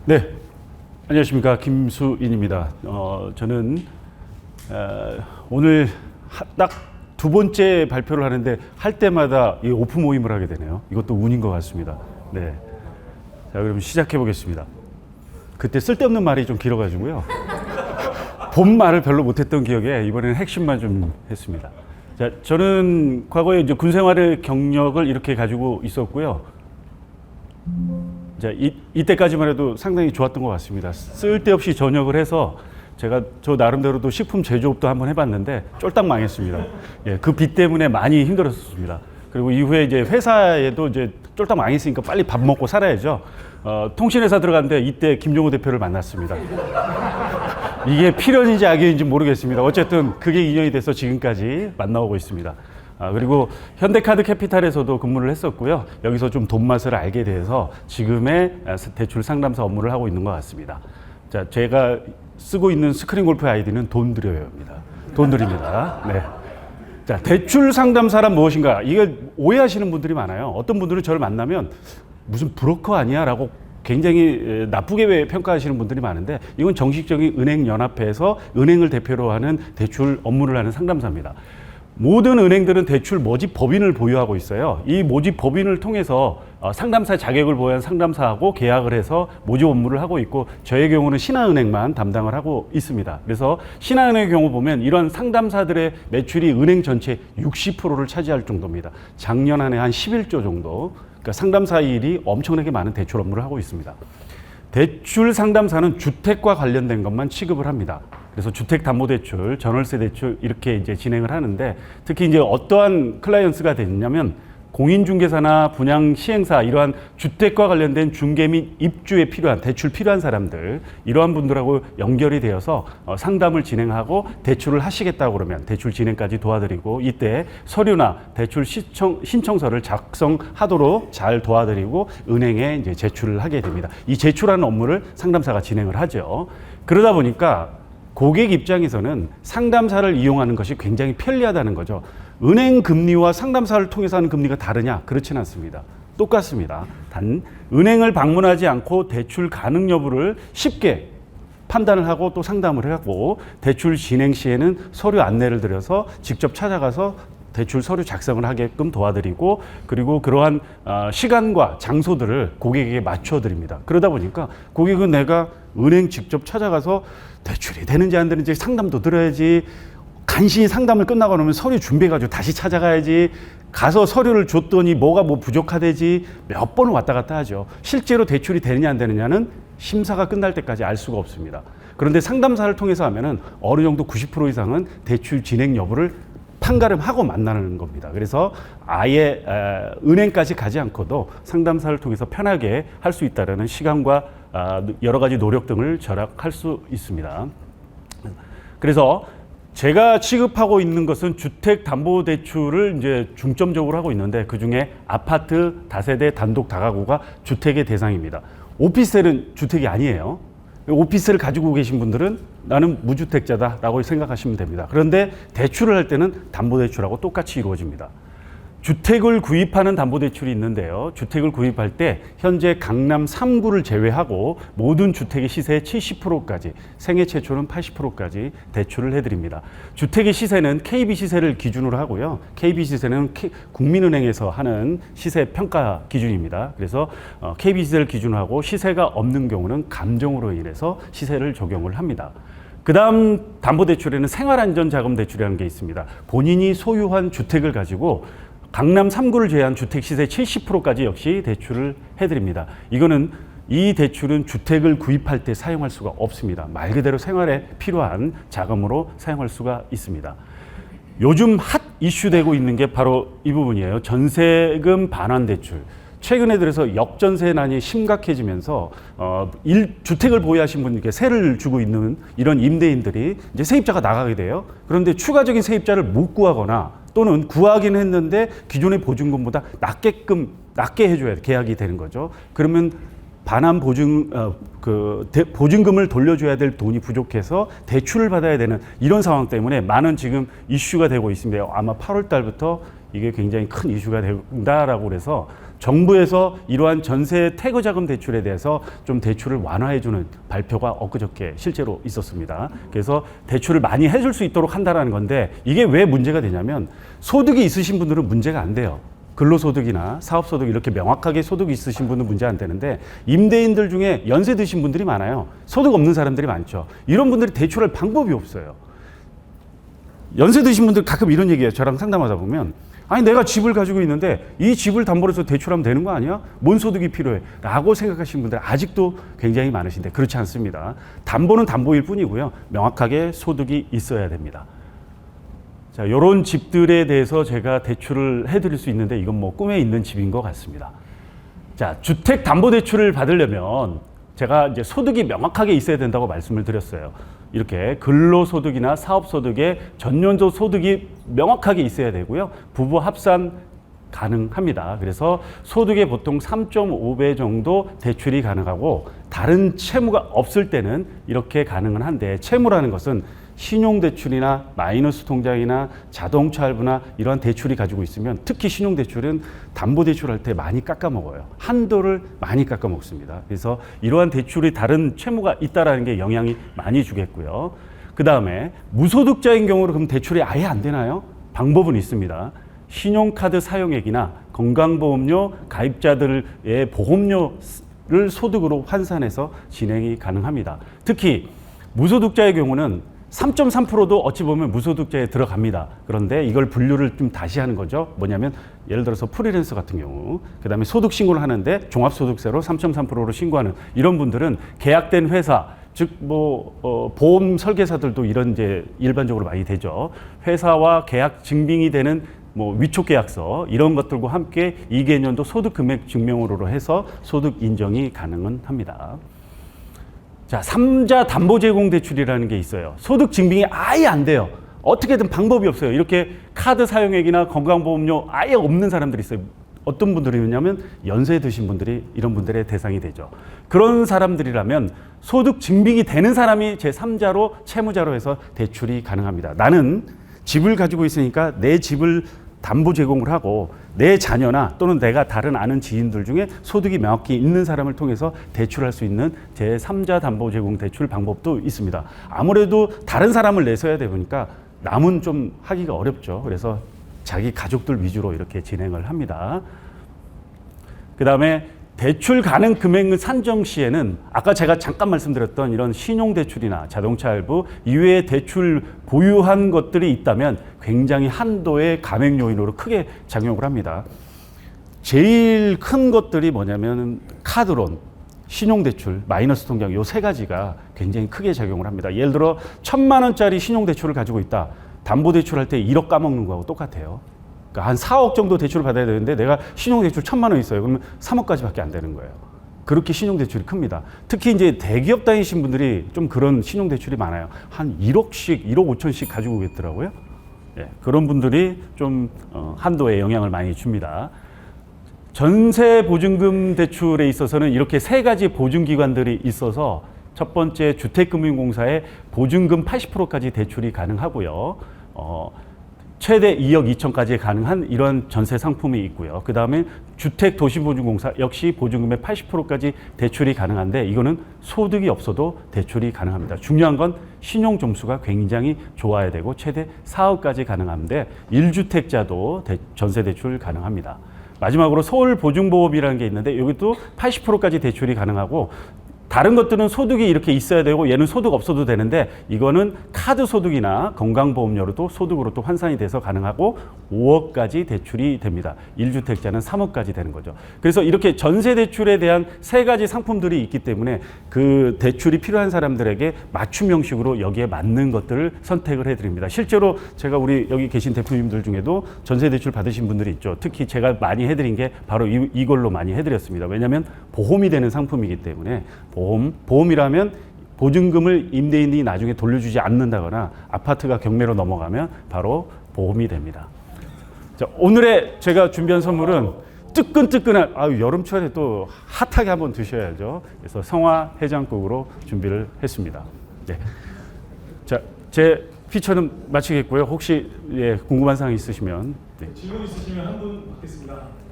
네, 안녕하십니까. 김수인입니다. 저는 오늘 딱 두 번째 발표를 하는데 할 때마다 이 오프 모임을 하게 되네요. 이것도 운인 것 같습니다. 네, 자 그럼 시작해 보겠습니다. 그때 쓸데없는 말이 좀 길어가지고요. 본 말을 별로 못했던 기억에 이번에는 핵심만 좀 했습니다. 자, 저는 과거에 이제 군 생활의 경력을 이렇게 가지고 있었고요. 자, 이때까지만 해도 상당히 좋았던 것 같습니다. 쓸데없이 전역을 해서 제가 저 나름대로도 식품 제조업도 한번 해봤는데 쫄딱 망했습니다. 예, 그 빚 때문에 많이 힘들었습니다. 그리고 이후에 이제 회사에도 이제 쫄딱 망했으니까 빨리 밥 먹고 살아야죠. 통신회사 들어갔는데 이때 김종호 대표를 만났습니다. 이게 필연인지 악연인지 모르겠습니다. 어쨌든 그게 인연이 돼서 지금까지 만나오고 있습니다. 그리고 현대카드 캐피탈에서도 근무를 했었고요. 여기서 좀 돈 맛을 알게 돼서 지금의 대출 상담사 업무를 하고 있는 것 같습니다. 자, 제가 쓰고 있는 스크린 골프 아이디는 돈 드려요입니다. 돈 드립니다. 네. 자, 대출 상담사란 무엇인가? 이게 오해하시는 분들이 많아요. 어떤 분들은 저를 만나면 무슨 브로커 아니야? 라고 굉장히 나쁘게 평가하시는 분들이 많은데 이건 정식적인 은행연합회에서 은행을 대표로 하는 대출 업무를 하는 상담사입니다. 모든 은행들은 대출 모집 법인을 보유하고 있어요. 이 모집 법인을 통해서 상담사 자격을 보유한 상담사하고 계약을 해서 모집 업무를 하고 있고 저의 경우는 신한은행만 담당을 하고 있습니다. 그래서 신한은행의 경우 보면 이런 상담사들의 매출이 은행 전체 60%를 차지할 정도입니다. 작년 한 해 한 11조 정도. 그러니까 상담사 일이 엄청나게 많은 대출 업무를 하고 있습니다. 대출 상담사는 주택과 관련된 것만 취급을 합니다. 그래서 주택담보대출, 전월세 대출 이렇게 이제 진행을 하는데 특히 이제 어떠한 클라이언트가 되냐면 공인중개사나 분양시행사 이러한 주택과 관련된 중개 및 입주에 필요한 대출 필요한 사람들 이러한 분들하고 연결이 되어서 상담을 진행하고 대출을 하시겠다고 그러면 대출 진행까지 도와드리고 이때 서류나 대출 신청서를 작성하도록 잘 도와드리고 은행에 이제 제출을 하게 됩니다. 이 제출하는 업무를 상담사가 진행을 하죠. 그러다 보니까 고객 입장에서는 상담사를 이용하는 것이 굉장히 편리하다는 거죠. 은행 금리와 상담사를 통해서 하는 금리가 다르냐? 그렇지는 않습니다. 똑같습니다. 단 은행을 방문하지 않고 대출 가능 여부를 쉽게 판단을 하고 또 상담을 해갖고 대출 진행 시에는 서류 안내를 드려서 직접 찾아가서 대출 서류 작성을 하게끔 도와드리고 그리고 그러한 시간과 장소들을 고객에게 맞춰 드립니다. 그러다 보니까 고객은 내가 은행 직접 찾아가서 대출이 되는지 안 되는지 상담도 들어야지 간신히 상담을 끝나고 나면 서류 준비해가지고 다시 찾아가야지 가서 서류를 줬더니 뭐가 뭐 부족하대지 몇 번을 왔다 갔다 하죠. 실제로 대출이 되느냐 안 되느냐는 심사가 끝날 때까지 알 수가 없습니다. 그런데 상담사를 통해서 하면은 어느 정도 90% 이상은 대출 진행 여부를 판가름하고 만나는 겁니다. 그래서 아예 은행까지 가지 않고도 상담사를 통해서 편하게 할 수 있다는 시간과 여러 가지 노력 등을 절약할 수 있습니다. 그래서 제가 취급하고 있는 것은 주택담보대출을 이제 중점적으로 하고 있는데 그 중에 아파트, 다세대, 단독, 다가구가 주택의 대상입니다. 오피스텔은 주택이 아니에요. 오피스를 가지고 계신 분들은 나는 무주택자다라고 생각하시면 됩니다. 그런데 대출을 할 때는 담보대출하고 똑같이 이루어집니다. 주택을 구입하는 담보대출이 있는데요. 주택을 구입할 때 현재 강남 3구를 제외하고 모든 주택의 시세의 70%까지 생애 최초는 80%까지 대출을 해드립니다. 주택의 시세는 KB 시세를 기준으로 하고요. KB 시세는 국민은행에서 하는 시세 평가 기준입니다. 그래서 KB 시세를 기준으로 하고 시세가 없는 경우는 감정으로 인해서 시세를 적용을 합니다. 그 다음 담보대출에는 생활안전자금대출이라는 게 있습니다. 본인이 소유한 주택을 가지고 강남 3구를 제외한 주택 시세 70%까지 역시 대출을 해드립니다. 이거는 이 대출은 주택을 구입할 때 사용할 수가 없습니다. 말 그대로 생활에 필요한 자금으로 사용할 수가 있습니다. 요즘 핫 이슈되고 있는 게 바로 이 부분이에요. 전세금 반환 대출. 최근에 들어서 역전세난이 심각해지면서 주택을 보유하신 분께 세를 주고 있는 이런 임대인들이 이제 세입자가 나가게 돼요. 그런데 추가적인 세입자를 못 구하거나 또는 구하긴 했는데 기존의 보증금보다 낮게 해줘야 계약이 되는 거죠. 그러면 반환 보증금을 돌려줘야 될 돈이 부족해서 대출을 받아야 되는 이런 상황 때문에 많은 지금 이슈가 되고 있습니다. 아마 8월 달부터 이게 굉장히 큰 이슈가 된다라고 그래서 정부에서 이러한 전세 태거자금 대출에 대해서 좀 대출을 완화해주는 발표가 엊그저께 실제로 있었습니다. 그래서 대출을 많이 해줄 수 있도록 한다는 건데 이게 왜 문제가 되냐면 소득이 있으신 분들은 문제가 안 돼요. 근로소득이나 사업소득 이렇게 명확하게 소득이 있으신 분은 문제 안 되는데 임대인들 중에 연세 드신 분들이 많아요. 소득 없는 사람들이 많죠. 이런 분들이 대출할 방법이 없어요. 연세 드신 분들 가끔 이런 얘기해요. 저랑 상담하다 보면 아니 내가 집을 가지고 있는데 이 집을 담보로 해서 대출하면 되는 거 아니야? 뭔 소득이 필요해? 라고 생각하시는 분들 아직도 굉장히 많으신데 그렇지 않습니다. 담보는 담보일 뿐이고요. 명확하게 소득이 있어야 됩니다. 자, 이런 집들에 대해서 제가 대출을 해드릴 수 있는데 이건 뭐 꿈에 있는 집인 것 같습니다. 자, 주택담보대출을 받으려면 제가 이제 소득이 명확하게 있어야 된다고 말씀을 드렸어요. 이렇게 근로소득이나 사업소득의 전년도 소득이 명확하게 있어야 되고요. 부부 합산 가능합니다. 그래서 소득의 보통 3.5배 정도 대출이 가능하고 다른 채무가 없을 때는 이렇게 가능은 한데 채무라는 것은 신용대출이나 마이너스 통장이나 자동차 할부나 이러한 대출이 가지고 있으면 특히 신용대출은 담보대출할 때 많이 깎아먹어요. 한도를 많이 깎아먹습니다. 그래서 이러한 대출이 다른 채무가 있다는 게 영향이 많이 주겠고요. 그 다음에 무소득자인 경우로 그럼 대출이 아예 안 되나요? 방법은 있습니다. 신용카드 사용액이나 건강보험료 가입자들의 보험료를 소득으로 환산해서 진행이 가능합니다. 특히 무소득자의 경우는 3.3%도 어찌 보면 무소득자에 들어갑니다. 그런데 이걸 분류를 좀 다시 하는 거죠. 뭐냐면 예를 들어서 프리랜서 같은 경우 그다음에 소득 신고를 하는데 종합소득세로 3.3%로 신고하는 이런 분들은 계약된 회사 즉 보험 설계사들도 이런 이제 일반적으로 많이 되죠. 회사와 계약 증빙이 되는 위촉 계약서 이런 것들과 함께 2개년도 소득 금액 증명으로 해서 소득 인정이 가능은 합니다. 자, 3자 담보 제공 대출이라는 게 있어요. 소득 증빙이 아예 안 돼요. 어떻게든 방법이 없어요. 이렇게 카드 사용액이나 건강보험료 아예 없는 사람들이 있어요. 어떤 분들이냐면 연세 드신 분들이 이런 분들의 대상이 되죠. 그런 사람들이라면 소득 증빙이 되는 사람이 제3자로 채무자로 해서 대출이 가능합니다. 나는 집을 가지고 있으니까 내 집을 담보 제공을 하고 내 자녀나 또는 내가 다른 아는 지인들 중에 소득이 명확히 있는 사람을 통해서 대출할 수 있는 제3자 담보 제공 대출 방법도 있습니다. 아무래도 다른 사람을 내서야 되니까 남은 좀 하기가 어렵죠. 그래서 자기 가족들 위주로 이렇게 진행을 합니다. 그 다음에 대출 가능 금액 산정 시에는 아까 제가 잠깐 말씀드렸던 이런 신용대출이나 자동차 할부 이외에 대출 보유한 것들이 있다면 굉장히 한도의 감액 요인으로 크게 작용을 합니다. 제일 큰 것들이 뭐냐면 카드론, 신용대출, 마이너스 통장 요 세 가지가 굉장히 크게 작용을 합니다. 예를 들어 1,000만 원짜리 신용대출을 가지고 있다. 담보대출할 때 1억 까먹는 거하고 똑같아요. 그러니까 한 4억 정도 대출을 받아야 되는데 내가 신용대출 1,000만 원 있어요. 그러면 3억까지밖에 안 되는 거예요. 그렇게 신용대출이 큽니다. 특히 이제 대기업 다니신 분들이 좀 그런 신용대출이 많아요. 한 1억씩, 1억 5천씩 가지고 오겠더라고요. 예, 그런 분들이 좀 한도에 영향을 많이 줍니다. 전세 보증금 대출에 있어서는 이렇게 세 가지 보증기관들이 있어서 첫 번째 주택금융공사에 보증금 80%까지 대출이 가능하고요. 최대 2억 2천까지 가능한 이런 전세 상품이 있고요. 그 다음에 주택도시보증공사 역시 보증금의 80%까지 대출이 가능한데 이거는 소득이 없어도 대출이 가능합니다. 중요한 건 신용 점수가 굉장히 좋아야 되고 최대 4억까지 가능한데 1주택자도 전세 대출 가능합니다. 마지막으로 서울보증보험이라는 게 있는데 이것도 80%까지 대출이 가능하고 다른 것들은 소득이 이렇게 있어야 되고 얘는 소득 없어도 되는데 이거는 카드 소득이나 건강보험료로도 소득으로 또 환산이 돼서 가능하고 5억까지 대출이 됩니다. 1주택자는 3억까지 되는 거죠. 그래서 이렇게 전세 대출에 대한 세 가지 상품들이 있기 때문에 그 대출이 필요한 사람들에게 맞춤 형식으로 여기에 맞는 것들을 선택을 해드립니다. 실제로 제가 우리 여기 계신 대표님들 중에도 전세 대출 받으신 분들이 있죠. 특히 제가 많이 해드린 게 바로 이걸로 많이 해드렸습니다. 왜냐하면 보험이 되는 상품이기 때문에 보험이라면 보증금을 임대인이 나중에 돌려주지 않는다거나 아파트가 경매로 넘어가면 바로 보험이 됩니다. 자, 오늘의 제가 준비한 선물은 뜨끈뜨끈한 여름철에 또 핫하게 한번 드셔야죠. 그래서 성화 해장국으로 준비를 했습니다. 네. 자, 제 피처는 마치겠고요. 혹시 궁금한 사항 있으시면 질문 있으시면 한 분 받겠습니다.